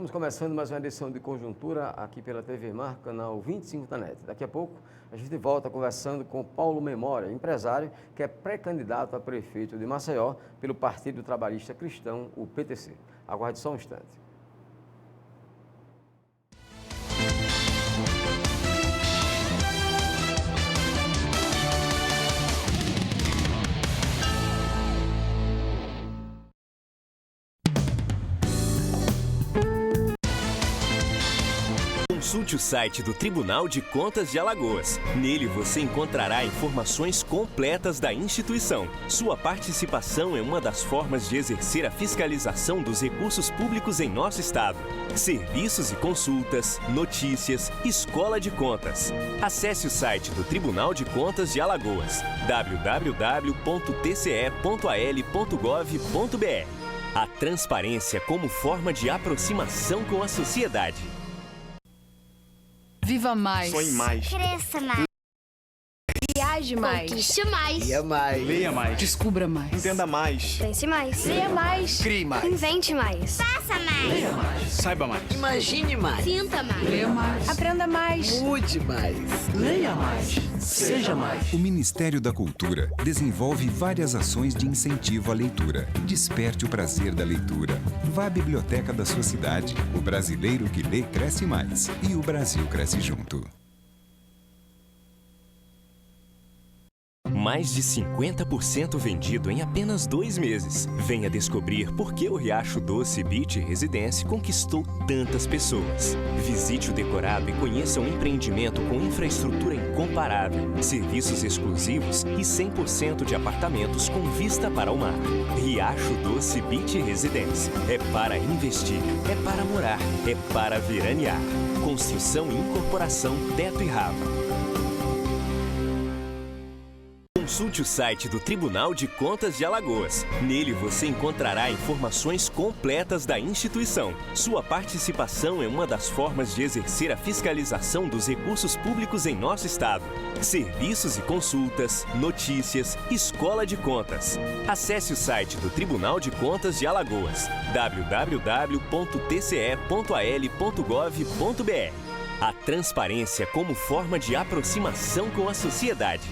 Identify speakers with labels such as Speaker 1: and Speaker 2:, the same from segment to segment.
Speaker 1: Estamos começando mais uma edição de Conjuntura aqui pela TV Mar, canal 25 da NET. Daqui a pouco a gente volta conversando com Paulo Memória, empresário que é pré-candidato a prefeito de Maceió pelo Partido Trabalhista Cristão, o PTC. Aguarde só um instante.
Speaker 2: Consulte o site do Tribunal de Contas de Alagoas. Nele você encontrará informações completas da instituição. Sua participação é uma das formas de exercer a fiscalização dos recursos públicos em nosso estado. Serviços e consultas, notícias, escola de contas. Acesse o site do Tribunal de Contas de Alagoas, www.tce.al.gov.br. A transparência como forma de aproximação com a sociedade.
Speaker 3: Viva mais.
Speaker 4: Sonhe mais.
Speaker 5: Cresça mais.
Speaker 3: Viaje mais.
Speaker 5: Conquiste mais.
Speaker 4: Leia mais. Leia mais.
Speaker 3: Descubra mais.
Speaker 4: Entenda mais.
Speaker 5: Pense mais.
Speaker 3: Leia mais.
Speaker 4: Crie mais.
Speaker 5: Invente mais. Faça mais.
Speaker 4: Leia mais. Saiba mais.
Speaker 6: Imagine mais.
Speaker 5: Sinta mais.
Speaker 3: Leia mais.
Speaker 6: Aprenda mais.
Speaker 4: Mude mais.
Speaker 6: Leia mais. Seja mais.
Speaker 7: O Ministério da Cultura desenvolve várias ações de incentivo à leitura. Desperte o prazer da leitura. Vá à biblioteca da sua cidade. O brasileiro que lê cresce mais. E o Brasil cresce junto.
Speaker 2: Mais de 50% vendido em apenas 2 meses. Venha descobrir por que o Riacho Doce Beach Residência conquistou tantas pessoas. Visite o decorado e conheça um empreendimento com infraestrutura incomparável, serviços exclusivos e 100% de apartamentos com vista para o mar. Riacho Doce Beach Residência. É para investir, é para morar, é para veranear. Construção e incorporação Teto e Rabo. Consulte o site do Tribunal de Contas de Alagoas. Nele você encontrará informações completas da instituição. Sua participação é uma das formas de exercer a fiscalização dos recursos públicos em nosso estado. Serviços e consultas, notícias, escola de contas. Acesse o site do Tribunal de Contas de Alagoas, www.tce.al.gov.br. A transparência como forma de aproximação com a sociedade.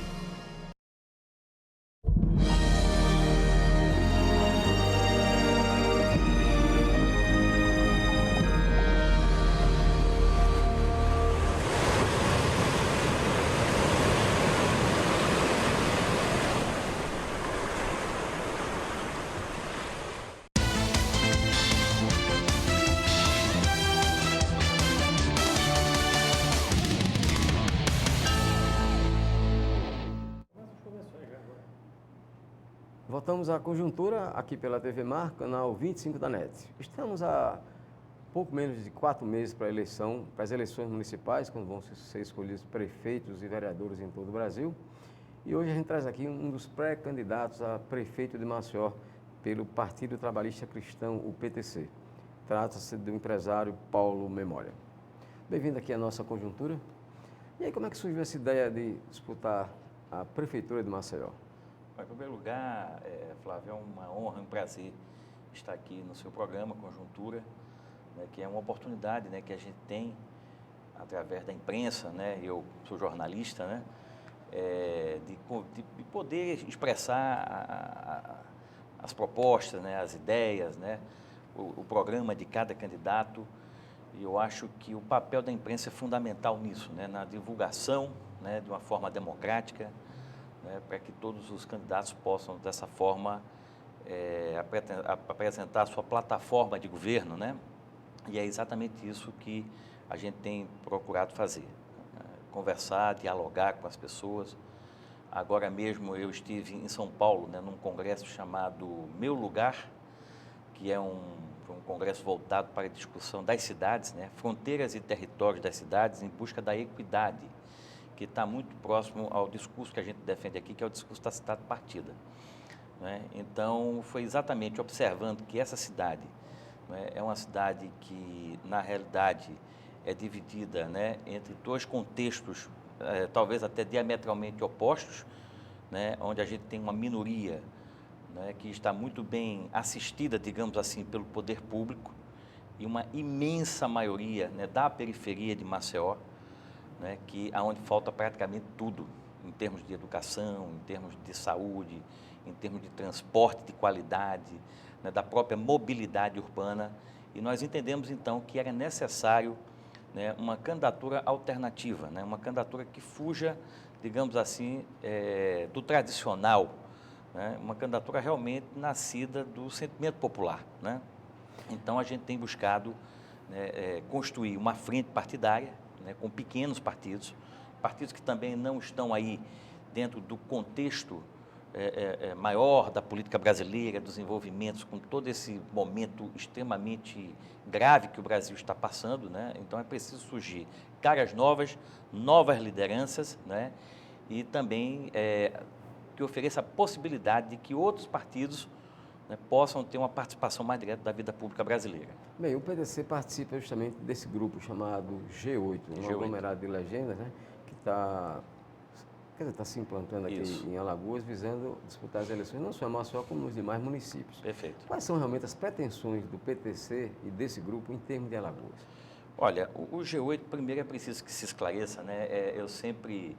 Speaker 1: Voltamos à Conjuntura aqui pela TV Mar, canal 25 da NET. Estamos há pouco menos de 4 meses para as eleições municipais, quando vão ser escolhidos prefeitos e vereadores em todo o Brasil. E hoje a gente traz aqui um dos pré-candidatos a prefeito de Maceió pelo Partido Trabalhista Cristão, o PTC. Trata-se do empresário Paulo Memória. Bem-vindo aqui à nossa Conjuntura. E aí, como é que surgiu essa ideia de disputar a prefeitura de Maceió?
Speaker 8: Em primeiro lugar, Flávio, é uma honra, um prazer estar aqui no seu programa Conjuntura, né, que é uma oportunidade, né, que a gente tem através da imprensa, né, eu sou jornalista, né, de poder expressar as propostas, né, as ideias, né, o programa de cada candidato. E eu acho que o papel da imprensa é fundamental nisso, né, na divulgação, né, de uma forma democrática, né, para que todos os candidatos possam, dessa forma, apresentar a sua plataforma de governo, né? E é exatamente isso que a gente tem procurado fazer, conversar, dialogar com as pessoas. Agora mesmo eu estive em São Paulo, né, num congresso chamado Meu Lugar, que é um congresso voltado para a discussão das cidades, né, fronteiras e territórios das cidades em busca da equidade, que está muito próximo ao discurso que a gente defende aqui, que é o discurso da cidade partida, né? Então, foi exatamente observando que essa cidade, né, é uma cidade que, na realidade, é dividida, né, entre 2 contextos, talvez até diametralmente opostos, né, onde a gente tem uma minoria, né, que está muito bem assistida, digamos assim, pelo poder público, e uma imensa maioria, né, da periferia de Maceió, né, onde falta praticamente tudo, em termos de educação, em termos de saúde, em termos de transporte de qualidade, né, da própria mobilidade urbana. E nós entendemos, então, que era necessário, né, uma candidatura alternativa, né, uma candidatura que fuja, digamos assim, do tradicional, né, uma candidatura realmente nascida do sentimento popular, né? Então, a gente tem buscado, né, construir uma frente partidária, né, com pequenos partidos, partidos que também não estão aí dentro do contexto maior da política brasileira, dos envolvimentos, com todo esse momento extremamente grave que o Brasil está passando, né? Então, é preciso surgir caras novas, novas lideranças, né? E também que ofereça a possibilidade de que outros partidos, né, possam ter uma participação mais direta da vida pública brasileira.
Speaker 1: Bem, o PDC participa justamente desse grupo chamado G8, um aglomerado de legendas, né, que está se implantando aqui em Alagoas, visando disputar as eleições, não só em Maceió, como nos demais municípios.
Speaker 8: Perfeito.
Speaker 1: Quais são realmente as pretensões do PTC e desse grupo em termos de Alagoas?
Speaker 8: Olha, o G8, primeiro é preciso que se esclareça, né? Eu sempre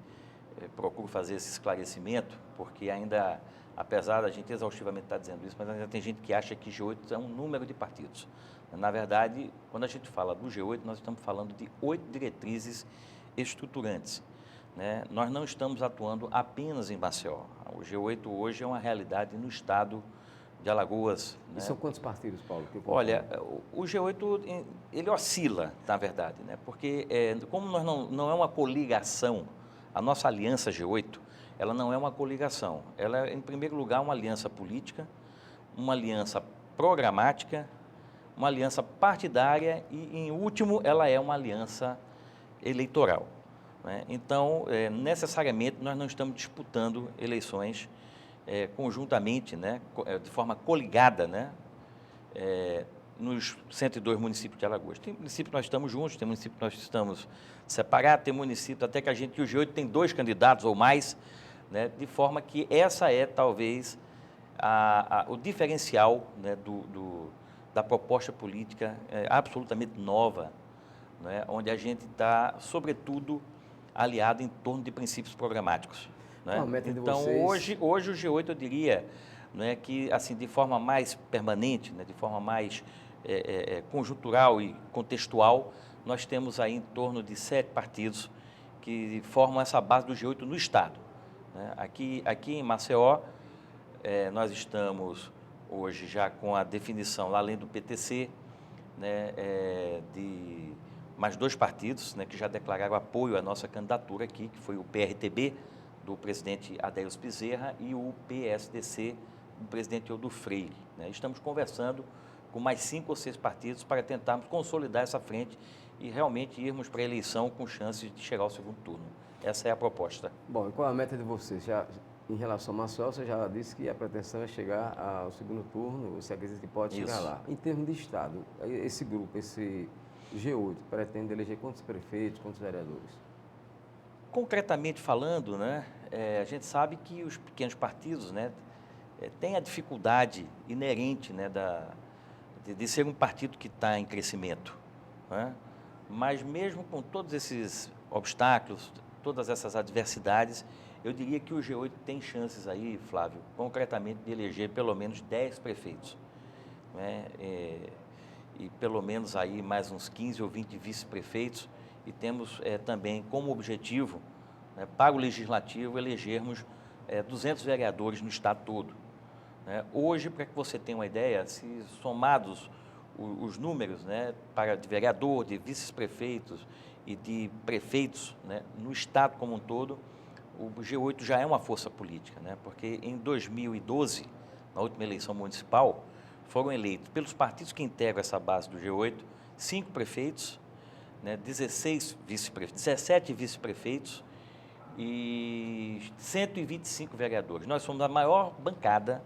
Speaker 8: procuro fazer esse esclarecimento, porque ainda, apesar da gente exaustivamente estar dizendo isso, mas ainda tem gente que acha que G8 é um número de partidos. Na verdade, quando a gente fala do G8, nós estamos falando de 8 diretrizes estruturantes, né? Nós não estamos atuando apenas em Maceió. O G8 hoje é uma realidade no estado de Alagoas.
Speaker 1: E
Speaker 8: né?
Speaker 1: são quantos partidos, Paulo?
Speaker 8: Olha, o G8, ele oscila, na verdade, né? Porque como nós não é uma coligação, a nossa aliança G8, ela não é uma coligação. Ela é, em primeiro lugar, uma aliança política, uma aliança programática, uma aliança partidária e, em último, ela é uma aliança eleitoral, né? Então, necessariamente, nós não estamos disputando eleições conjuntamente, né, de forma coligada, né, nos 102 municípios de Alagoas. Tem município que nós estamos juntos, tem município que nós estamos separados, tem município até que o G8 tem 2 candidatos ou mais, né, de forma que essa é, talvez, o diferencial, né, da proposta política absolutamente nova, né, onde a gente está, sobretudo, aliado em torno de princípios programáticos, né? Então, hoje o G8, eu diria, né, que, assim, de forma mais permanente, né, de forma mais conjuntural e contextual, nós temos aí em torno de 7 partidos que formam essa base do G8 no Estado, né? Aqui em Maceió, nós estamos hoje já com a definição, lá além do PTC, né, de mais 2 partidos, né, que já declararam apoio à nossa candidatura aqui, que foi o PRTB, do presidente Adélio Bezerra, e o PSDC, do presidente Eudo Freire, né? Estamos conversando com mais 5 ou 6 partidos para tentarmos consolidar essa frente e realmente irmos para a eleição com chances de chegar ao segundo turno. Essa é a proposta.
Speaker 1: Bom, e qual a meta de vocês? Em relação ao Maceió, você já disse que a pretensão é chegar ao segundo turno, você acredita que pode chegar lá. Em termos de Estado, esse grupo, esse G8, pretende eleger quantos prefeitos, quantos vereadores?
Speaker 8: Concretamente falando, né, a gente sabe que os pequenos partidos, né, têm a dificuldade inerente, né, de ser um partido que está em crescimento, né? Mas mesmo com todos esses obstáculos, todas essas adversidades, eu diria que o G8 tem chances aí, Flávio, concretamente de eleger pelo menos 10 prefeitos, né? E pelo menos aí mais uns 15 ou 20 vice-prefeitos, e temos também como objetivo, né, para o Legislativo, elegermos 200 vereadores no Estado todo, né? Hoje, para que você tenha uma ideia, se somados os números, né, de vereador, de vice-prefeitos e de prefeitos, né, no Estado como um todo, o G8 já é uma força política, né? Porque em 2012, na última eleição municipal, foram eleitos pelos partidos que integram essa base do G8, 5 prefeitos, né, 17 vice-prefeitos e 125 vereadores. Nós somos a maior bancada,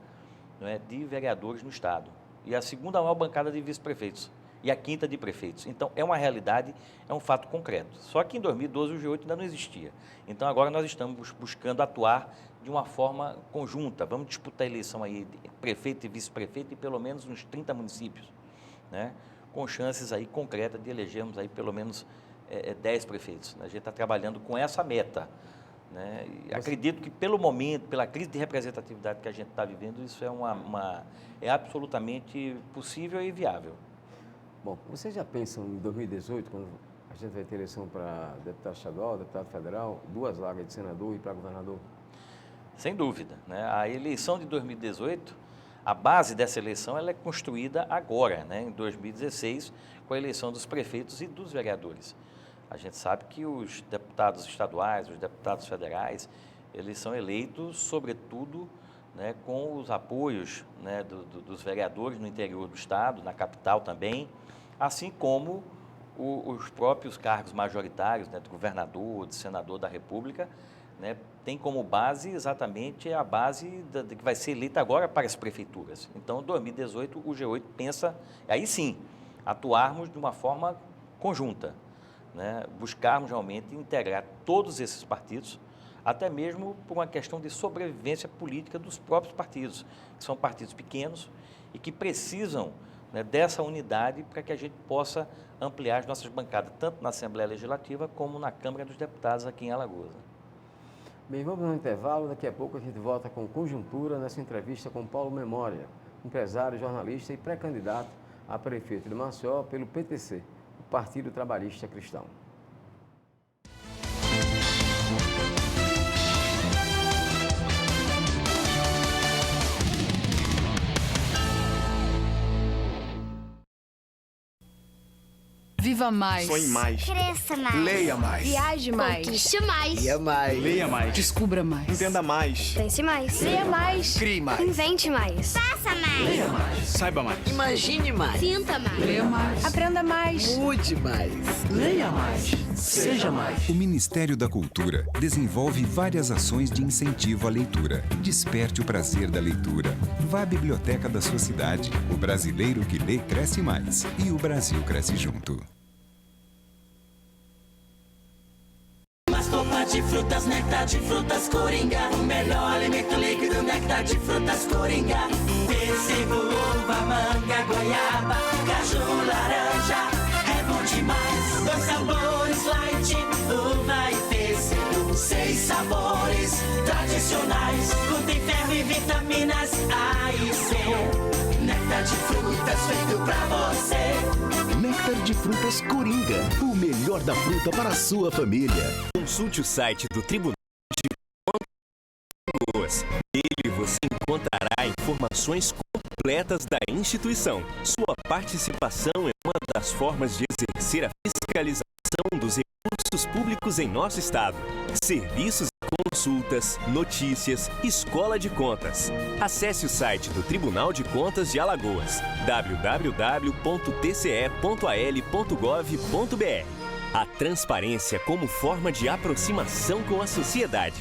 Speaker 8: né, de vereadores no Estado e a segunda maior bancada de vice-prefeitos e a quinta de prefeitos. Então, é uma realidade, é um fato concreto. Só que em 2012 o G8 ainda não existia. Então, agora nós estamos buscando atuar de uma forma conjunta. Vamos disputar a eleição aí de prefeito e vice-prefeito em pelo menos uns 30 municípios, né? com chances aí concretas de elegermos aí pelo menos 10 prefeitos. Né? A gente está trabalhando com essa meta. Né? E acredito que pelo momento, pela crise de representatividade que a gente está vivendo, isso é absolutamente possível e viável.
Speaker 1: Bom, vocês já pensam em 2018, quando a gente vai ter eleição para deputado estadual, deputado federal, 2 vagas de senador e para governador?
Speaker 8: Sem dúvida. Né? A eleição de 2018, a base dessa eleição ela é construída agora, né? Em 2016, com a eleição dos prefeitos e dos vereadores. A gente sabe que os deputados estaduais, os deputados federais, eles são eleitos, sobretudo, né, com os apoios, né, dos vereadores no interior do Estado, na capital também, assim como os próprios cargos majoritários, né, de governador, de senador da República, né, tem como base exatamente a base que vai ser eleita agora para as prefeituras. Então, em 2018, o G8 pensa, aí sim, atuarmos de uma forma conjunta, né, buscarmos realmente integrar todos esses partidos, até mesmo por uma questão de sobrevivência política dos próprios partidos, que são partidos pequenos e que precisam, né, dessa unidade para que a gente possa ampliar as nossas bancadas, tanto na Assembleia Legislativa como na Câmara dos Deputados aqui em Alagoas.
Speaker 1: Bem, vamos no intervalo, daqui a pouco a gente volta com Conjuntura nessa entrevista com Paulo Memória, empresário, jornalista e pré-candidato a prefeito de Maceió pelo PTC, o Partido Trabalhista Cristão.
Speaker 3: Viva mais.
Speaker 4: Sonhe mais.
Speaker 5: Cresça mais.
Speaker 4: Leia mais.
Speaker 3: Viaje mais.
Speaker 5: Conquiste mais.
Speaker 6: Ia mais.
Speaker 4: Leia mais.
Speaker 3: Descubra mais.
Speaker 4: Entenda mais.
Speaker 5: Pense mais.
Speaker 3: Leia mais.
Speaker 4: Crie mais.
Speaker 5: Invente mais. Faça mais.
Speaker 4: Saiba mais.
Speaker 6: Imagine mais.
Speaker 5: Sinta mais.
Speaker 3: Leia mais. Aprenda mais.
Speaker 6: Mude mais.
Speaker 3: Leia mais. Seja mais.
Speaker 7: O Ministério da Cultura desenvolve várias ações de incentivo à leitura. Desperte o prazer da leitura. Vá à biblioteca da sua cidade. O brasileiro que lê cresce mais. E o Brasil cresce junto.
Speaker 9: Sopa de frutas, néctar de frutas Coringa. O melhor alimento líquido, néctar de frutas Coringa. Pêssego, uva, manga, goiaba, caju, laranja. É bom demais. 2 sabores light, uva e pêssego. 6 sabores tradicionais. Contém ferro e vitaminas A e C. Néctar de frutas feito pra você.
Speaker 10: Néctar de frutas Coringa, o melhor da fruta para a sua família.
Speaker 2: Consulte o site do Tribunal de Contas. Nele você encontrará informações completas da instituição. Sua participação é uma das formas de exercer a fiscalização dos recursos públicos em nosso estado. Serviços, consultas, notícias, escola de contas. Acesse o site do Tribunal de Contas de Alagoas, www.tce.al.gov.br. A transparência como forma de aproximação com a sociedade.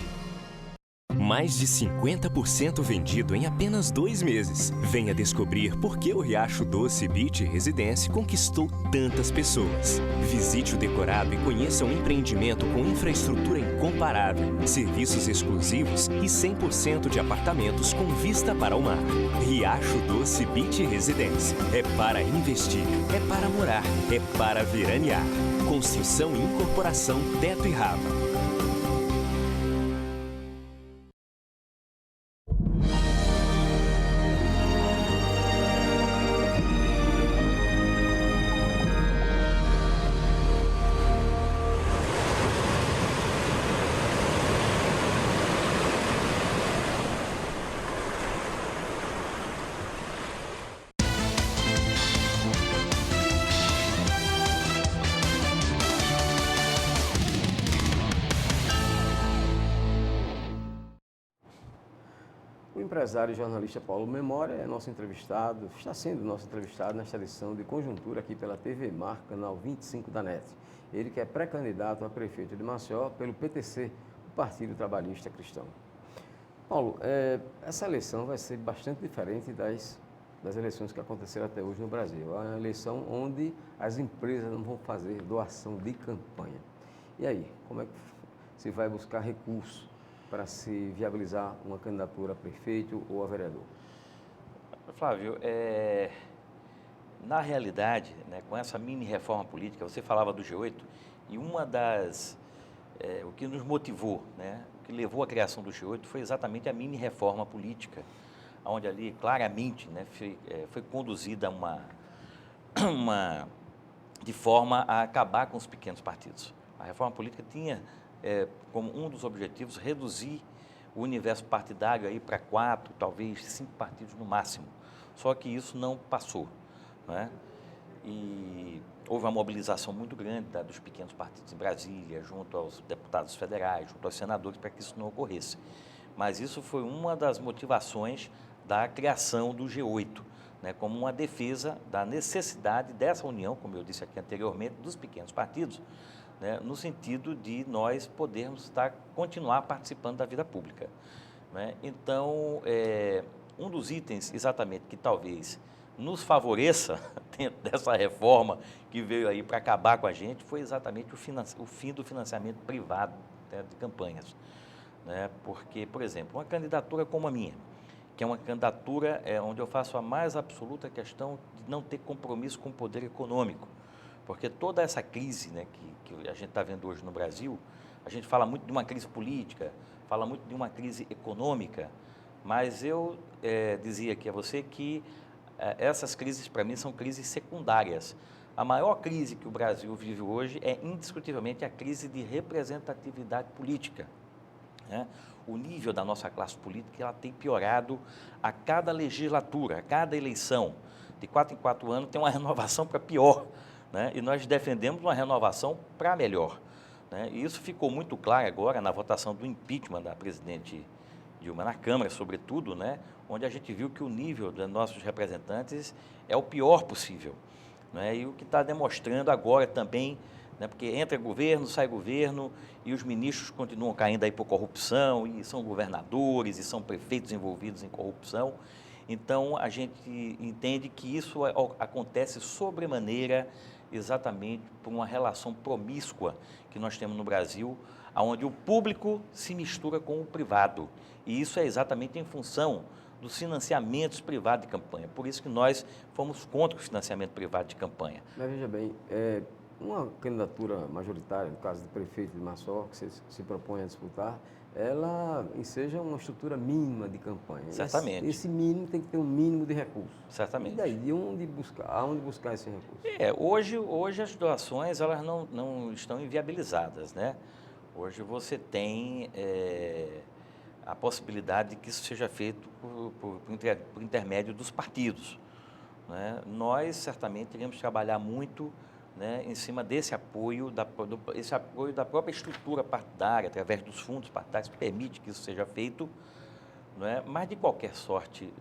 Speaker 2: Mais de 50% vendido em apenas 2 meses. Venha descobrir por que o Riacho Doce Beach Residência conquistou tantas pessoas. Visite o decorado e conheça um empreendimento com infraestrutura incomparável, serviços exclusivos e 100% de apartamentos com vista para o mar. Riacho Doce Beach Residência. É para investir, é para morar, é para veranear. Construção e incorporação Teto e Rava.
Speaker 1: O empresário e jornalista Paulo Memória é nosso entrevistado, está sendo nosso entrevistado nesta edição de Conjuntura aqui pela TV Mar, canal 25 da NET. Ele que é pré-candidato a prefeito de Maceió pelo PTC, o Partido Trabalhista Cristão. Paulo, essa eleição vai ser bastante diferente das eleições que aconteceram até hoje no Brasil. É uma eleição onde as empresas não vão fazer doação de campanha. E aí, como é que se vai buscar recursos para se viabilizar uma candidatura a prefeito ou a vereador?
Speaker 8: Flávio, na realidade, né, com essa mini reforma política, você falava do G8, e uma das... o que nos motivou, né, o que levou à criação do G8 foi exatamente a mini reforma política, onde ali claramente, né, foi conduzida de forma a acabar com os pequenos partidos. A reforma política tinha como um dos objetivos reduzir o universo partidário para 4, talvez 5 partidos no máximo. Só que isso não passou, né? E houve uma mobilização muito grande dos pequenos partidos em Brasília, junto aos deputados federais, junto aos senadores, para que isso não ocorresse. Mas isso foi uma das motivações da criação do G8, né, como uma defesa da necessidade dessa união, como eu disse aqui anteriormente, dos pequenos partidos, né, no sentido de nós podermos continuar participando da vida pública, né? Então, um dos itens exatamente que talvez nos favoreça dentro dessa reforma que veio aí para acabar com a gente foi exatamente o fim do financiamento privado, né, de campanhas, né? Porque, por exemplo, uma candidatura como a minha, que é uma candidatura onde eu faço a mais absoluta questão de não ter compromisso com o poder econômico, porque toda essa crise, né, que a gente está vendo hoje no Brasil, a gente fala muito de uma crise política, fala muito de uma crise econômica, mas eu dizia aqui a você que essas crises, para mim, são crises secundárias. A maior crise que o Brasil vive hoje é, indiscutivelmente, a crise de representatividade política, né? O nível da nossa classe política ela tem piorado a cada legislatura, a cada eleição. De 4 em 4 anos tem uma renovação para pior, né? E nós defendemos uma renovação para melhor, né? E isso ficou muito claro agora na votação do impeachment da presidente Dilma na Câmara, sobretudo, né? Onde a gente viu que o nível dos nossos representantes é o pior possível, né? E o que está demonstrando agora também, né, porque entra governo, sai governo, e os ministros continuam caindo aí por corrupção, e são governadores, e são prefeitos envolvidos em corrupção. Então, a gente entende que isso acontece sobremaneira exatamente por uma relação promíscua que nós temos no Brasil, onde o público se mistura com o privado. E isso é exatamente em função dos financiamentos privados de campanha. Por isso que nós fomos contra o financiamento privado de campanha.
Speaker 1: Mas veja bem, uma candidatura majoritária, no caso do prefeito de Maceió, que você se propõe a disputar, ela enseja uma estrutura mínima de campanha.
Speaker 8: Certamente.
Speaker 1: Esse mínimo tem que ter um mínimo de recursos.
Speaker 8: Certamente.
Speaker 1: E daí, aonde buscar esse recurso?
Speaker 8: Hoje as doações elas não estão inviabilizadas, né? Hoje você tem a possibilidade de que isso seja feito por intermédio dos partidos, né? Nós, certamente, iremos trabalhar muito, né, em cima desse apoio, esse apoio da própria estrutura partidária, através dos fundos partidários, que permite que isso seja feito, né? Mas, de qualquer sorte,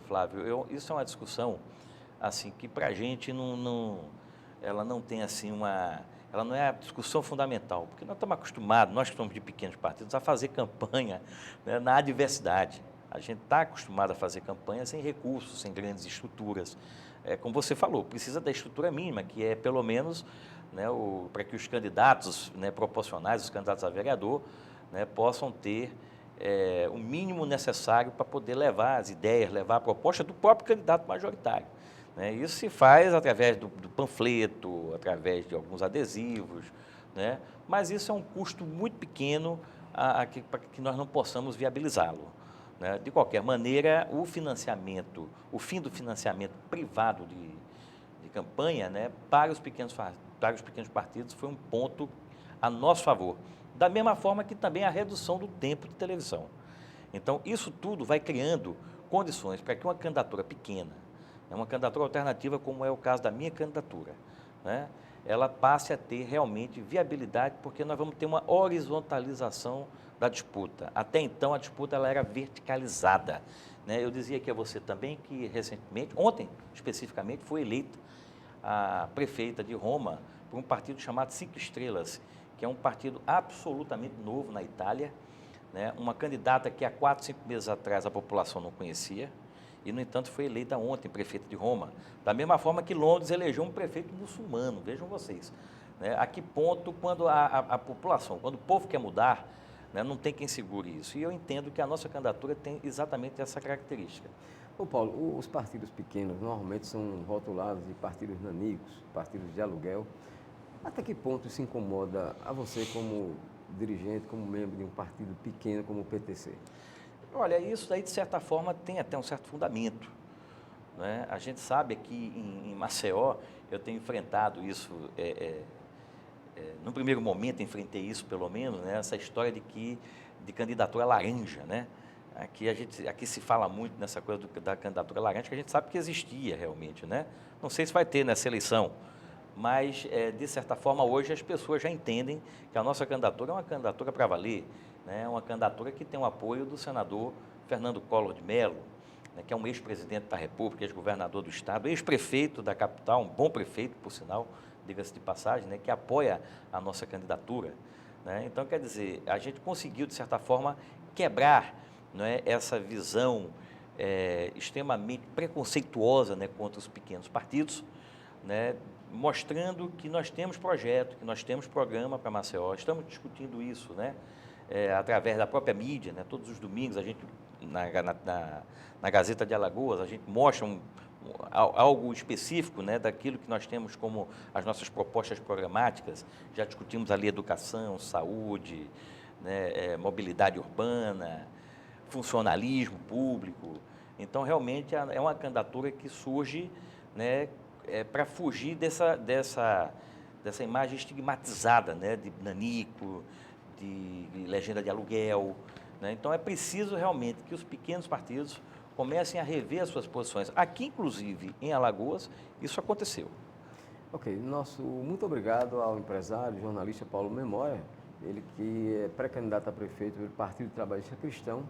Speaker 8: Flávio, isso é uma discussão assim, que, para a gente, ela não tem assim, ela não é a discussão fundamental, porque nós estamos acostumados, nós que somos de pequenos partidos, a fazer campanha, né, na adversidade. A gente está acostumado a fazer campanha sem recursos, sem grandes estruturas. Como você falou, precisa da estrutura mínima, que é pelo menos, né, para que os candidatos, né, proporcionais, os candidatos a vereador, né, possam ter o mínimo necessário para poder levar as ideias, levar a proposta do próprio candidato majoritário, né? Isso se faz através do panfleto, através de alguns adesivos, né? Mas isso é um custo muito pequeno para que nós não possamos viabilizá-lo, né? De qualquer maneira, o fim do financiamento privado de campanha, né, para os pequenos partidos foi um ponto a nosso favor. Da mesma forma que também a redução do tempo de televisão. Então, isso tudo vai criando condições para que uma candidatura pequena, uma candidatura alternativa, como é o caso da minha candidatura, né, ela passe a ter realmente viabilidade, porque nós vamos ter uma horizontalização da disputa. Até então, a disputa ela era verticalizada, né? Eu dizia aqui a você também que, recentemente, ontem especificamente, foi eleita a prefeita de Roma por um partido chamado 5 Estrelas, que é um partido absolutamente novo na Itália, né? Uma candidata que há 4, 5 meses atrás a população não conhecia, e, no entanto, foi eleita ontem prefeita de Roma. Da mesma forma que Londres elegeu um prefeito muçulmano, vejam vocês, né? A que ponto, quando a população, quando o povo quer mudar, né, não tem quem segure isso. E eu entendo que a nossa candidatura tem exatamente essa característica.
Speaker 1: Ô Paulo, os partidos pequenos normalmente são rotulados de partidos nanicos, partidos de aluguel. Até que ponto isso incomoda a você como dirigente, como membro de um partido pequeno como o PTC?
Speaker 8: Olha, isso daí de certa forma tem até um certo fundamento, né? A gente sabe aqui em Maceió, eu tenho enfrentado isso, no primeiro momento enfrentei isso pelo menos, né? Essa história de candidatura laranja, né? Aqui se fala muito nessa coisa da candidatura laranja, que a gente sabe que existia realmente, né? Não sei se vai ter nessa eleição, mas, de certa forma, hoje as pessoas já entendem que a nossa candidatura é uma candidatura para valer, né? É uma candidatura que tem o apoio do senador Fernando Collor de Mello, né? Que é um ex-presidente da República, ex-governador do Estado, ex-prefeito da capital, um bom prefeito, por sinal, diga-se de passagem, né? Que apoia a nossa candidatura, né? Então, quer dizer, a gente conseguiu, de certa forma, quebrar, não é, essa visão extremamente preconceituosa, né, contra os pequenos partidos, né, mostrando que nós temos projeto, que nós temos programa para Maceió. Estamos discutindo isso, né, através da própria mídia, né, todos os domingos a gente, na Gazeta de Alagoas, a gente mostra algo específico, né, daquilo que nós temos como as nossas propostas programáticas. Já discutimos ali educação, saúde, né, mobilidade urbana, funcionalismo público. Então, realmente, é uma candidatura que surge, né, para fugir dessa imagem estigmatizada, né, de nanico, de legenda de aluguel, né? Então, é preciso realmente que os pequenos partidos comecem a rever as suas posições. Aqui, inclusive, em Alagoas, isso aconteceu.
Speaker 1: Ok, muito obrigado ao empresário, jornalista Paulo Memória, ele que é pré-candidato a prefeito pelo Partido Trabalhista Cristão.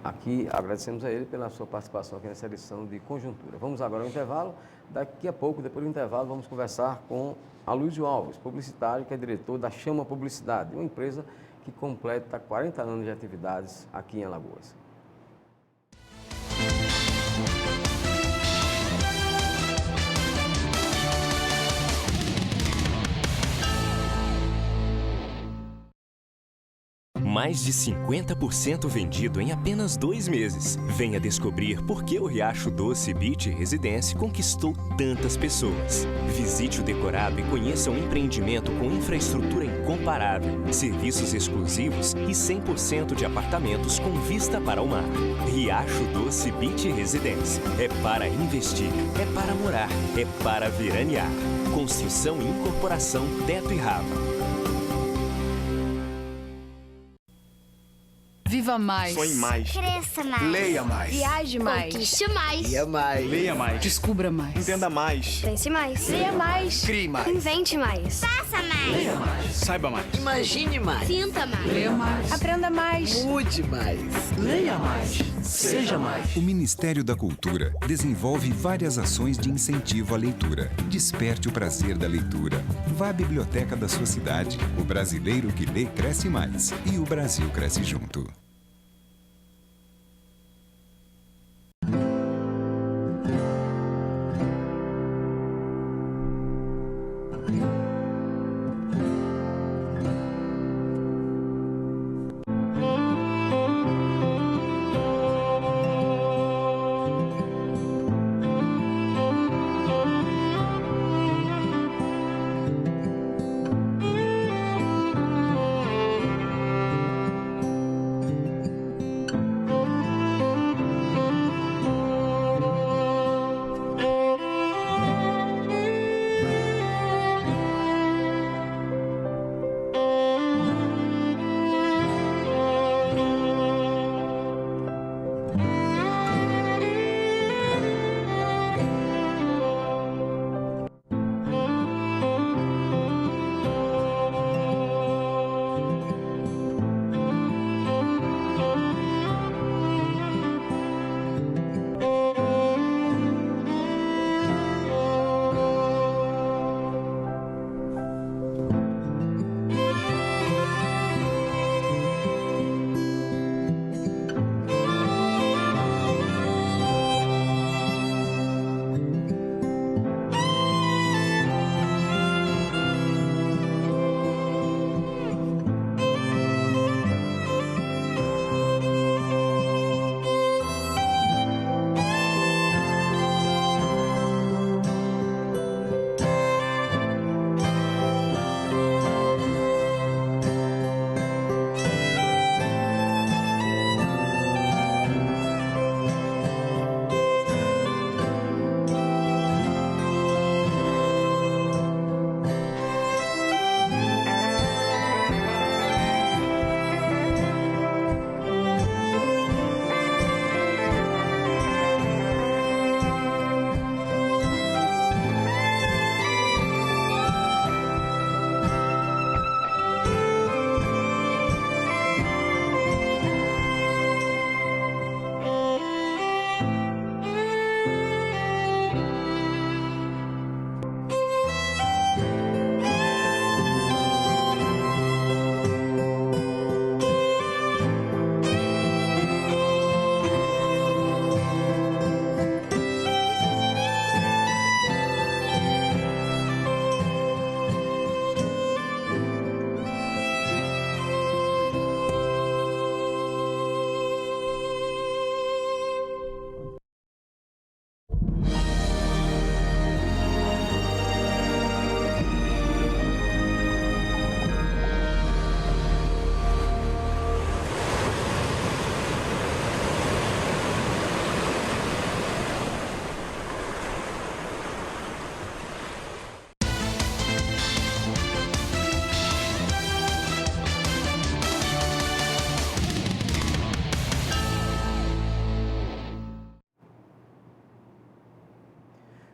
Speaker 1: Aqui agradecemos a ele pela sua participação aqui nessa edição de Conjuntura. Vamos agora ao intervalo. Daqui a pouco, depois do intervalo, vamos conversar com Aloysio Alves, publicitário, que é diretor da Chama Publicidade, uma empresa que completa 40 anos de atividades aqui em Alagoas.
Speaker 2: Mais de 50% vendido em apenas 2 meses. Venha descobrir por que o Riacho Doce Beach Residência conquistou tantas pessoas. Visite o decorado e conheça um empreendimento com infraestrutura incomparável, serviços exclusivos e 100% de apartamentos com vista para o mar. Riacho Doce Beach Residência. É para investir, é para morar, é para veranear. Construção e incorporação Teto e Rava.
Speaker 3: Viva mais.
Speaker 4: Sonhe mais.
Speaker 5: Cresça mais.
Speaker 4: Leia mais.
Speaker 3: Viaje mais.
Speaker 5: Conquiste mais.
Speaker 6: Ia mais.
Speaker 4: Leia mais.
Speaker 3: Descubra mais.
Speaker 4: Entenda mais.
Speaker 5: Pense mais.
Speaker 3: Leia mais.
Speaker 4: Crie mais.
Speaker 5: Invente mais. Faça mais.
Speaker 6: Leia mais.
Speaker 4: Saiba mais.
Speaker 6: Imagine mais.
Speaker 5: Sinta mais.
Speaker 3: Leia mais. Aprenda mais.
Speaker 6: Mude mais. Leia mais. Seja mais.
Speaker 7: O Ministério da Cultura desenvolve várias ações de incentivo à leitura. Desperte o prazer da leitura. Vá à biblioteca da sua cidade. O brasileiro que lê cresce mais. E o Brasil cresce junto.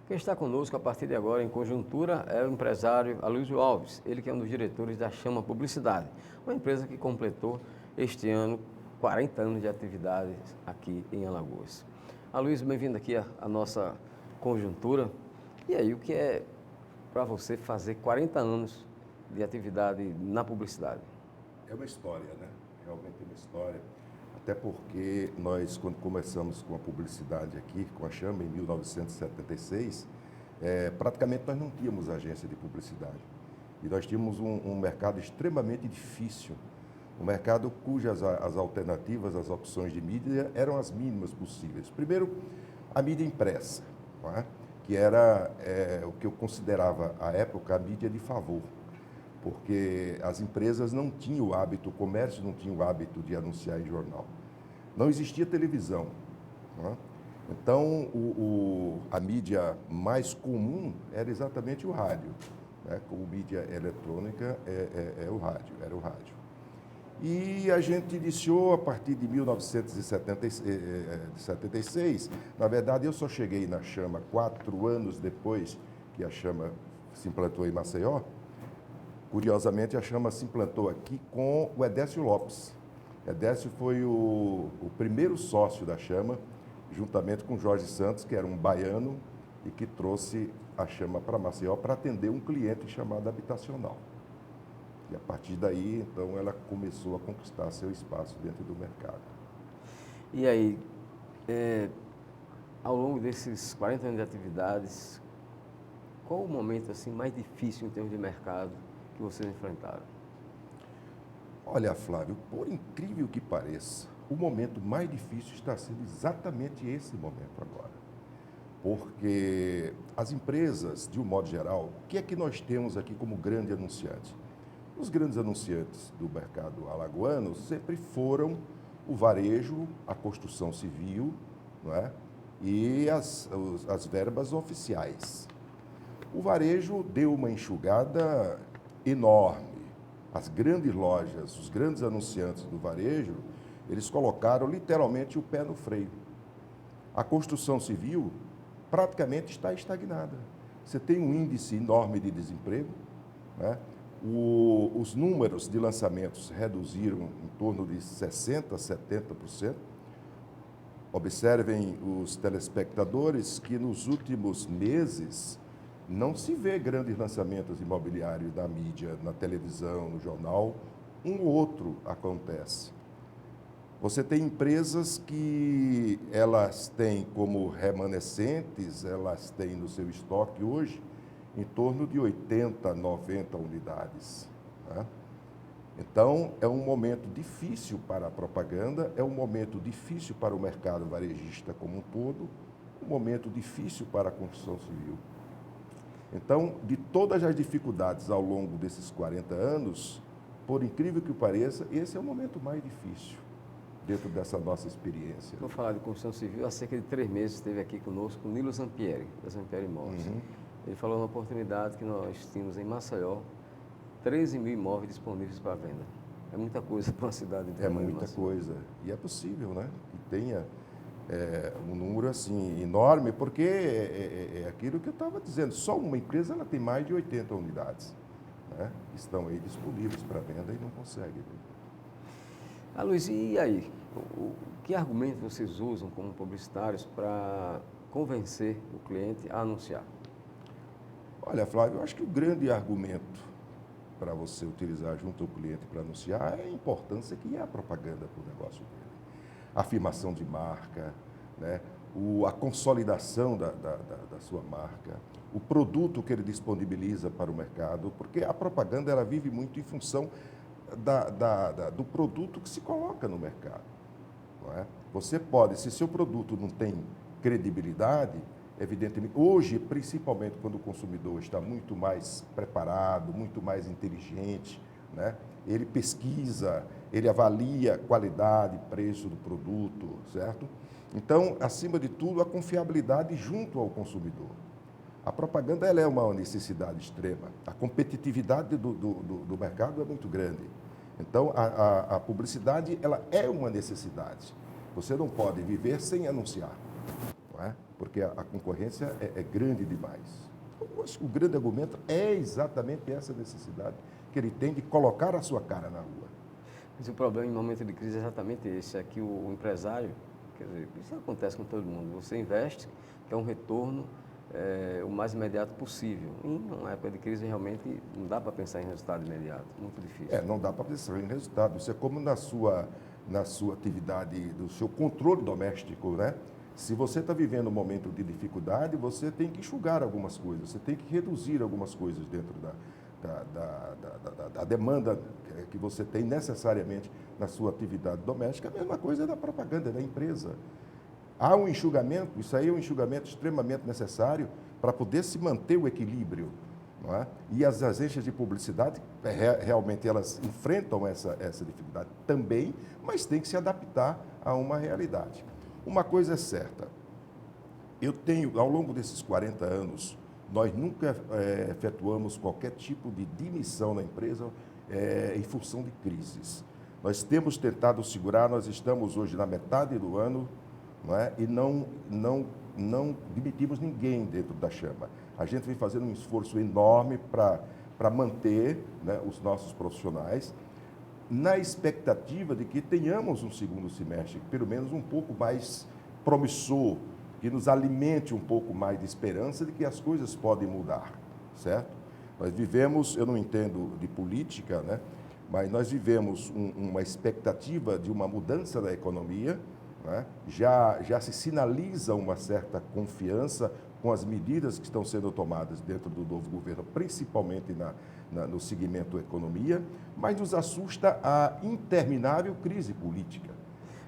Speaker 1: Quem está conosco a partir de agora em conjuntura é o empresário Aloysio Alves, ele que é um dos diretores da Chama Publicidade, uma empresa que completou este ano 40 anos de atividades aqui em Alagoas. Aloysio, bem-vindo aqui à nossa conjuntura. E aí, o que é para você fazer 40 anos de atividade na publicidade?
Speaker 11: É uma história, né? Realmente é uma história. Até porque nós, quando começamos com a publicidade aqui, com a Chama, em 1976, praticamente nós não tínhamos agência de publicidade. E nós tínhamos um mercado extremamente difícil, um mercado cujas as alternativas, as opções de mídia eram as mínimas possíveis. Primeiro, a mídia impressa, não é? Que era o que eu considerava, à época, a mídia de favor, porque as empresas não tinham o hábito, o comércio não tinha o hábito de anunciar em jornal. Não existia televisão. Não é? Então, a mídia mais comum era exatamente o rádio. Né? Como mídia eletrônica, era o rádio. E a gente iniciou a partir de 1976. Na verdade, eu só cheguei na Chama 4 anos depois que a Chama se implantou em Maceió. Curiosamente, a Chama se implantou aqui com o Edécio Lopes. Edécio foi o primeiro sócio da Chama, juntamente com Jorge Santos, que era um baiano e que trouxe a Chama para Maceió para atender um cliente chamado Habitacional. E a partir daí, então, ela começou a conquistar seu espaço dentro do mercado.
Speaker 1: E aí, ao longo desses 40 anos de atividades, qual o momento assim, mais difícil em termos de mercado que vocês enfrentaram?
Speaker 11: Olha, Flávio, por incrível que pareça, o momento mais difícil está sendo exatamente esse momento agora. Porque as empresas, de um modo geral, o que é que nós temos aqui como grande anunciante? Os grandes anunciantes do mercado alagoano sempre foram o varejo, a construção civil, não é? E as verbas oficiais. O varejo deu uma enxugada enorme. As grandes lojas, os grandes anunciantes do varejo, eles colocaram literalmente o pé no freio. A construção civil praticamente está estagnada. Você tem um índice enorme de desemprego, né? Os números de lançamentos reduziram em torno de 60%, 70%. Observem os telespectadores que nos últimos meses não se vê grandes lançamentos imobiliários na mídia, na televisão, no jornal. Um ou outro acontece. Você tem empresas que elas têm como remanescentes, elas têm no seu estoque hoje em torno de 80, 90 unidades. Né? Então, é um momento difícil para a propaganda, é um momento difícil para o mercado varejista como um todo, um momento difícil para a construção civil. Então, de todas as dificuldades ao longo desses 40 anos, por incrível que pareça, esse é o momento mais difícil dentro dessa nossa experiência.
Speaker 1: Vou falar de construção civil, há cerca de 3 meses esteve aqui conosco o Nilo Zampieri, da Zampieri Imóveis. Ele falou na oportunidade que nós tínhamos em Maceió 13 mil imóveis disponíveis para venda. É muita coisa para uma cidade de tamanho.
Speaker 11: É muita coisa. E é possível, né? Que tenha um número assim enorme, porque é aquilo que eu estava dizendo. Só uma empresa ela tem mais de 80 unidades, né? Que estão aí disponíveis para venda e não conseguem.
Speaker 1: Luiz, e aí? Que argumentos vocês usam como publicitários para convencer o cliente a anunciar?
Speaker 11: Olha, Flávio, eu acho que o grande argumento para você utilizar junto ao cliente para anunciar é a importância que é a propaganda para o negócio dele. A afirmação de marca, né? A consolidação da sua marca, o produto que ele disponibiliza para o mercado, porque a propaganda ela vive muito em função do produto que se coloca no mercado. Não é? Você pode, se seu produto não tem credibilidade, evidentemente, hoje, principalmente quando o consumidor está muito mais preparado, muito mais inteligente, né? Ele pesquisa, ele avalia qualidade, preço do produto, certo? Então, acima de tudo, a confiabilidade junto ao consumidor. A propaganda ela é uma necessidade extrema. A competitividade do mercado é muito grande. Então, a publicidade ela é uma necessidade. Você não pode viver sem anunciar. não é? Porque a concorrência é grande demais. Eu acho que o grande argumento é exatamente essa necessidade que ele tem de colocar a sua cara na rua.
Speaker 1: Mas o problema em momento de crise é exatamente esse, é que o empresário, quer dizer, isso acontece com todo mundo, você investe, quer um retorno o mais imediato possível. Em uma época de crise, realmente, não dá para pensar em resultado imediato, muito difícil.
Speaker 11: Não dá para pensar em resultado. Isso é como na sua atividade, do seu controle doméstico, né? Se você está vivendo um momento de dificuldade, você tem que enxugar algumas coisas, você tem que reduzir algumas coisas dentro da demanda que você tem necessariamente na sua atividade doméstica. A mesma coisa é da propaganda, da empresa. Há um enxugamento, isso aí é um enxugamento extremamente necessário para poder se manter o equilíbrio, não é? E as agências de publicidade, realmente, elas enfrentam essa dificuldade também, mas tem que se adaptar a uma realidade. Uma coisa é certa, ao longo desses 40 anos, nós nunca efetuamos qualquer tipo de demissão na empresa em função de crises. Nós temos tentado segurar, nós estamos hoje na metade do ano, não é? E não demitimos ninguém dentro da Chama. A gente vem fazendo um esforço enorme para manter, né, os nossos profissionais, na expectativa de que tenhamos um segundo semestre, pelo menos um pouco mais promissor, que nos alimente um pouco mais de esperança de que as coisas podem mudar, certo? Nós vivemos, eu não entendo de política, né, mas nós vivemos uma expectativa de uma mudança da economia, né? Já se sinaliza uma certa confiança com as medidas que estão sendo tomadas dentro do novo governo, principalmente no segmento economia, mas nos assusta a interminável crise política.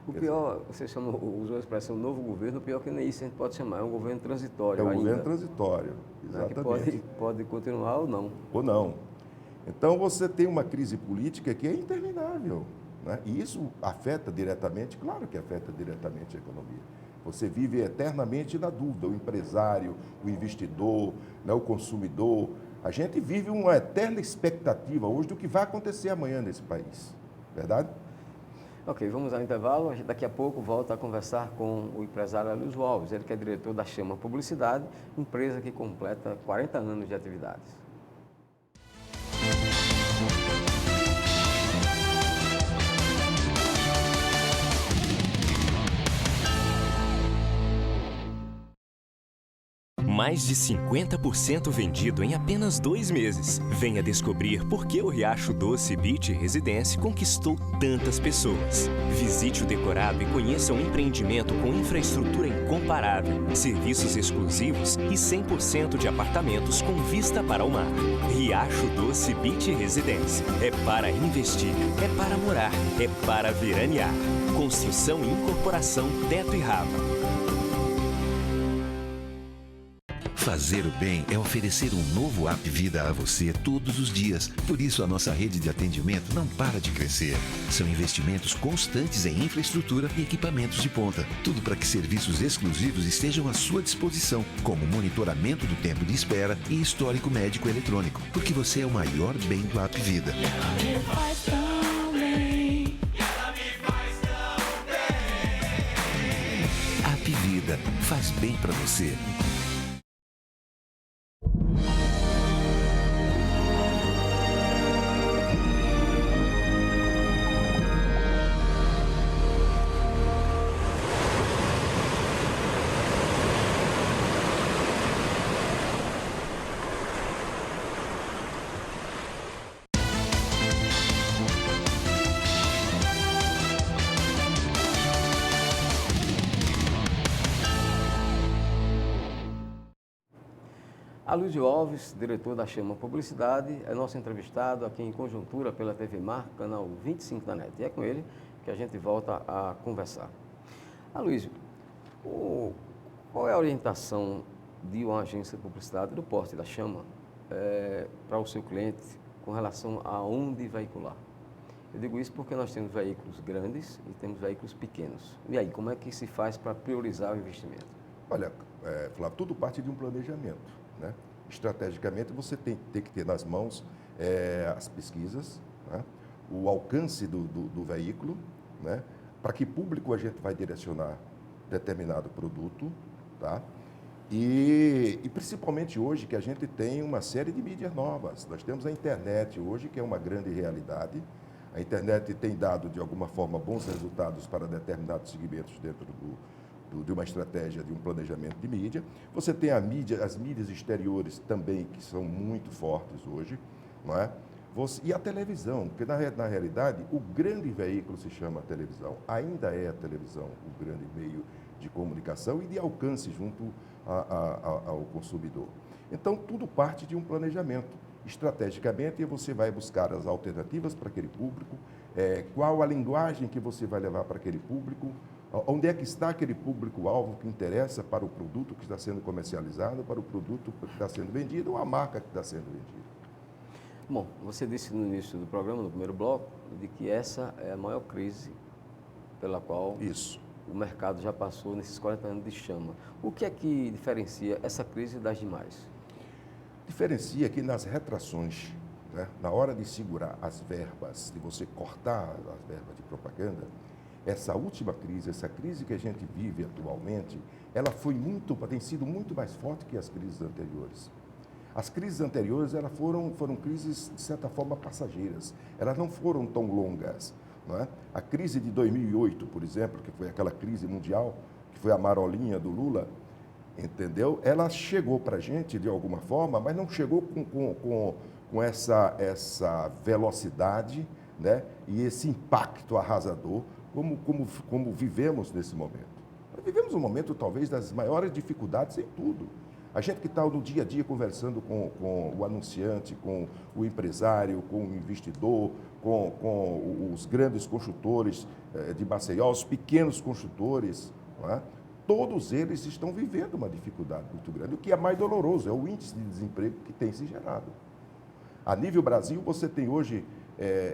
Speaker 1: O pior, você usou a expressão novo governo, o pior que nem isso a gente pode chamar, é um governo transitório.
Speaker 11: É um
Speaker 1: ainda,
Speaker 11: governo transitório, exatamente.
Speaker 1: Que pode continuar ou não.
Speaker 11: Ou não. Então você tem uma crise política que é interminável, né? E isso afeta diretamente, claro que afeta diretamente a economia. Você vive eternamente na dúvida, o empresário, o investidor, né, o consumidor. A gente vive uma eterna expectativa hoje do que vai acontecer amanhã nesse país, verdade?
Speaker 1: Ok, vamos ao intervalo. A gente daqui a pouco volta a conversar com o empresário Aloysio Alves, ele que é diretor da Chama Publicidade, empresa que completa 40 anos de atividades.
Speaker 2: Mais de 50% vendido em apenas 2 meses. Venha descobrir por que o Riacho Doce Beach Residência conquistou tantas pessoas. Visite o decorado e conheça um empreendimento com infraestrutura incomparável, serviços exclusivos e 100% de apartamentos com vista para o mar. Riacho Doce Beach Residência. É para investir, é para morar, é para veranear. Construção e incorporação Teto e Rava.
Speaker 12: Fazer o bem é oferecer um novo App Vida a você todos os dias. Por isso, a nossa rede de atendimento não para de crescer. São investimentos constantes em infraestrutura e equipamentos de ponta. Tudo para que serviços exclusivos estejam à sua disposição, como monitoramento do tempo de espera e histórico médico eletrônico. Porque você é o maior bem do App Vida. App Vida faz bem para você.
Speaker 1: Aloysio Alves, diretor da Chama Publicidade, é nosso entrevistado aqui em Conjuntura pela TV Mar, canal 25 da NET. E é com ele que a gente volta a conversar. Aloysio, qual é a orientação de uma agência de publicidade do porte da Chama para o seu cliente com relação a onde veicular? Eu digo isso porque nós temos veículos grandes e temos veículos pequenos. E aí, como é que se faz para priorizar o investimento?
Speaker 11: Olha, Flávio, tudo parte de um planejamento, né? Estrategicamente, você tem que ter nas mãos as pesquisas, né? O alcance do veículo, né? Para que público a gente vai direcionar determinado produto, tá? tá? E principalmente hoje que a gente tem uma série de mídias novas. Nós temos a internet hoje, que é uma grande realidade. A internet tem dado, de alguma forma, bons resultados para determinados segmentos dentro de uma estratégia, de um planejamento de mídia. Você tem as mídias exteriores também, que são muito fortes hoje, não é? E a televisão, porque na realidade o grande veículo se chama televisão. Ainda é a televisão o grande meio de comunicação e de alcance junto ao consumidor. Então, tudo parte de um planejamento. Estrategicamente, você vai buscar as alternativas para aquele público, qual a linguagem que você vai levar para aquele público, onde é que está aquele público-alvo que interessa para o produto que está sendo comercializado, para o produto que está sendo vendido ou a marca que está sendo vendida.
Speaker 1: Bom, você disse no início do programa, no primeiro bloco, de que essa é a maior crise pela qual o mercado já passou nesses 40 anos de chama. O que é que diferencia essa crise das demais?
Speaker 11: Diferencia que nas retrações, né, na hora de segurar as verbas, de você cortar as verbas de propaganda, essa última crise, essa crise que a gente vive atualmente, ela tem sido muito mais forte que as crises anteriores. As crises anteriores foram crises, de certa forma, passageiras. Elas não foram tão longas. Não é? A crise de 2008, por exemplo, que foi aquela crise mundial, que foi a marolinha do Lula, entendeu? Ela chegou para a gente, de alguma forma, mas não chegou com essa velocidade, né? E esse impacto arrasador, como vivemos nesse momento. Nós vivemos um momento, talvez, das maiores dificuldades em tudo. A gente que está no dia a dia conversando com o anunciante, com o empresário, com o investidor, com os grandes construtores de Maceió, os pequenos construtores, não é? Todos eles estão vivendo uma dificuldade muito grande. O que é mais doloroso é o índice de desemprego que tem se gerado. A nível Brasil, você tem hoje,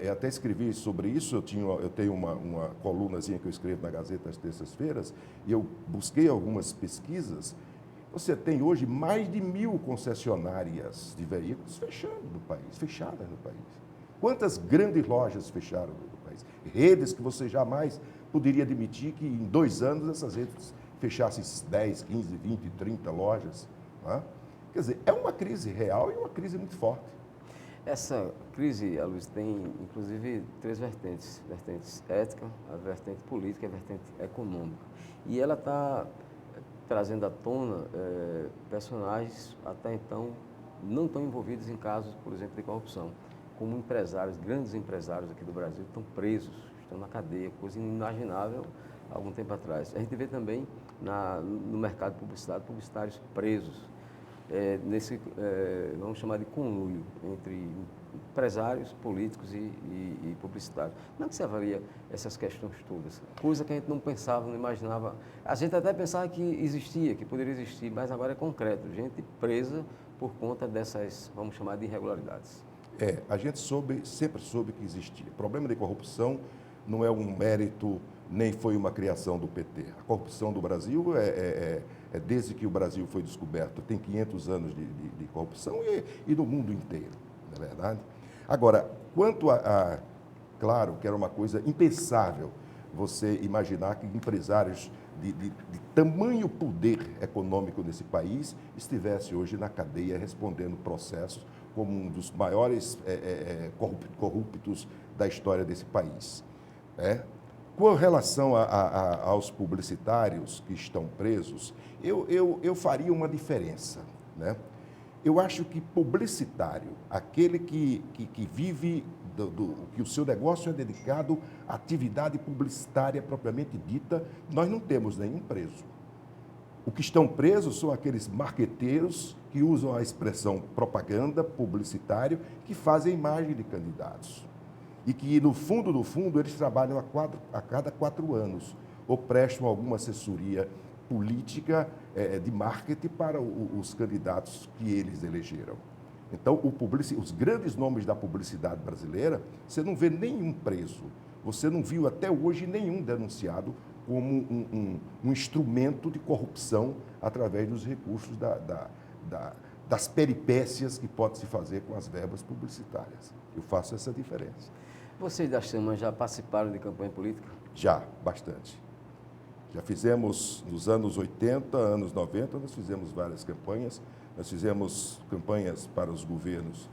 Speaker 11: eu até escrevi sobre isso, eu tenho uma colunazinha que eu escrevo na Gazeta às terças-feiras, e eu busquei algumas pesquisas. Você tem hoje mais de 1.000 concessionárias de veículos fechadas no país. Quantas grandes lojas fecharam no país? Redes que você jamais poderia admitir que em 2 anos essas redes fechassem 10, 15, 20, 30 lojas. Não é? Quer dizer, é uma crise real e uma crise muito forte.
Speaker 1: Essa crise, Luiz, tem inclusive 3 vertentes. Vertente ética, a vertente política e a vertente econômica. E ela está trazendo à tona personagens até então não tão envolvidos em casos, por exemplo, de corrupção, como empresários, grandes empresários aqui do Brasil estão presos, estão na cadeia, coisa inimaginável há algum tempo atrás. A gente vê também no mercado publicitários presos, vamos chamar de conluio entre empresários, políticos e publicitários. Como é que você avalia essas questões todas? Coisa que a gente não pensava, não imaginava. A gente até pensava que existia, que poderia existir, mas agora é concreto. Gente presa por conta dessas, vamos chamar de irregularidades.
Speaker 11: A gente sempre soube que existia. O problema de corrupção não é um mérito, nem foi uma criação do PT. A corrupção do Brasil desde que o Brasil foi descoberto, tem 500 anos de corrupção e no mundo inteiro. Não é verdade? Agora, quanto claro que era uma coisa impensável você imaginar que empresários de tamanho poder econômico nesse país estivesse hoje na cadeia respondendo processos como um dos maiores corruptos da história desse país. Com relação aos publicitários que estão presos, eu faria uma diferença, né? Eu acho que publicitário, aquele que vive, que o seu negócio é dedicado à atividade publicitária propriamente dita, nós não temos nenhum preso. O que estão presos são aqueles marqueteiros que usam a expressão propaganda, publicitário, que fazem imagem de candidatos. E que, no fundo, eles trabalham a cada 4 anos, ou prestam alguma assessoria política de marketing para os candidatos que eles elegeram. Então, os grandes nomes da publicidade brasileira, você não vê nenhum preso, você não viu até hoje nenhum denunciado como um instrumento de corrupção através dos recursos das peripécias que pode se fazer com as verbas publicitárias. Eu faço essa diferença.
Speaker 1: Vocês da Chama já participaram de campanha política?
Speaker 11: Já, bastante. Já fizemos nos anos 80, anos 90, nós fizemos várias campanhas. Nós fizemos campanhas para os governos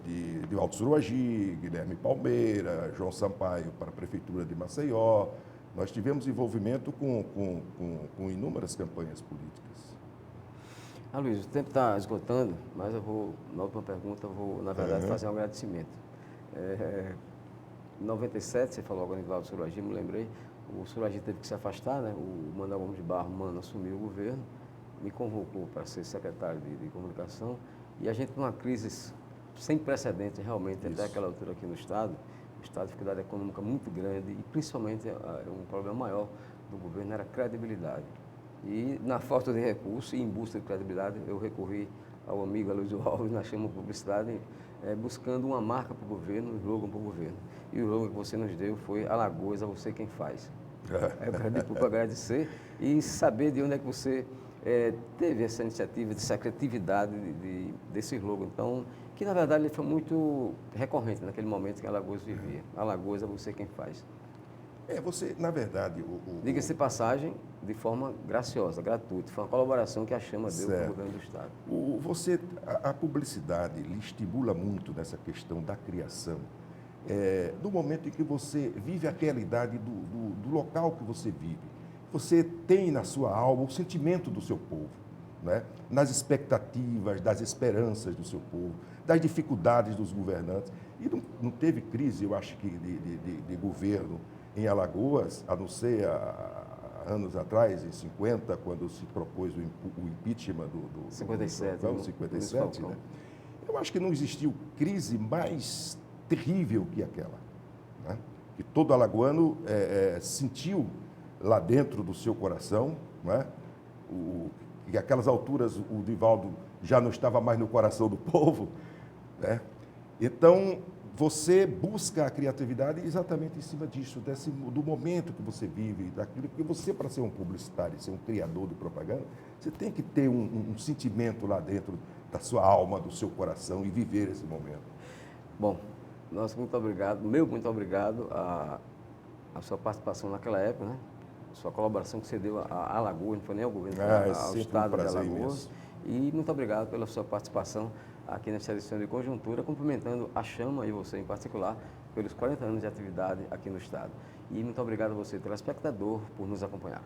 Speaker 11: de Alto Suruagi, Guilherme Palmeira, João Sampaio para a Prefeitura de Maceió. Nós tivemos envolvimento com inúmeras campanhas políticas.
Speaker 1: Luiz, o tempo está esgotando, mas na última pergunta, eu vou, na verdade, fazer um agradecimento. Em 97, você falou agora em Alto Suruagi, me lembrei, o Suruagi teve que se afastar, né? O Manuel Gomes de Barro, assumiu o governo, me convocou para ser secretário de comunicação, e a gente numa crise sem precedentes realmente até aquela altura aqui no Estado, o Estado de dificuldade econômica muito grande e principalmente um problema maior do governo era a credibilidade. E na falta de recursos e em busca de credibilidade, eu recorri ao amigo Aloysio Alves, nós chamamos publicidade, buscando uma marca para o governo, um slogan para o governo. E o slogan que você nos deu foi Alagoas, a você quem faz. Eu quero agradecer e saber de onde é que você teve essa iniciativa, essa criatividade desse slogan. Então, que na verdade ele foi muito recorrente naquele momento que Alagoas vivia. Alagoas é você quem faz.
Speaker 11: Você, na verdade...
Speaker 1: Diga-se passagem, de forma graciosa, gratuita. Foi uma colaboração que a Chama deu para o governo do Estado.
Speaker 11: A publicidade lhe estimula muito nessa questão da criação. No momento em que você vive a realidade do local que você vive. Você tem na sua alma o sentimento do seu povo, né? Nas expectativas, das esperanças do seu povo, das dificuldades dos governantes. E não teve crise, eu acho que, de governo em Alagoas, a não ser há anos atrás, em 50, quando se propôs o impeachment do
Speaker 1: 57,
Speaker 11: Falcão, 57, né? Eu acho que não existiu crise mais terrível que aquela, né? Que todo alagoano sentiu lá dentro do seu coração, né? E aquelas alturas o Divaldo já não estava mais no coração do povo, né? Então, você busca a criatividade exatamente em cima disso, do momento que você vive, daquilo que você, para ser um publicitário, ser um criador de propaganda, você tem que ter um sentimento lá dentro da sua alma, do seu coração e viver esse momento.
Speaker 1: Bom, muito obrigado, muito obrigado a sua participação naquela época, né? Sua colaboração que você deu a Alagoas, não foi nem ao governo, ao Estado de Alagoas. E muito obrigado pela sua participação aqui nessa edição de Conjuntura, cumprimentando a Chama e você em particular pelos 40 anos de atividade aqui no Estado. E muito obrigado a você, telespectador, por nos acompanhar.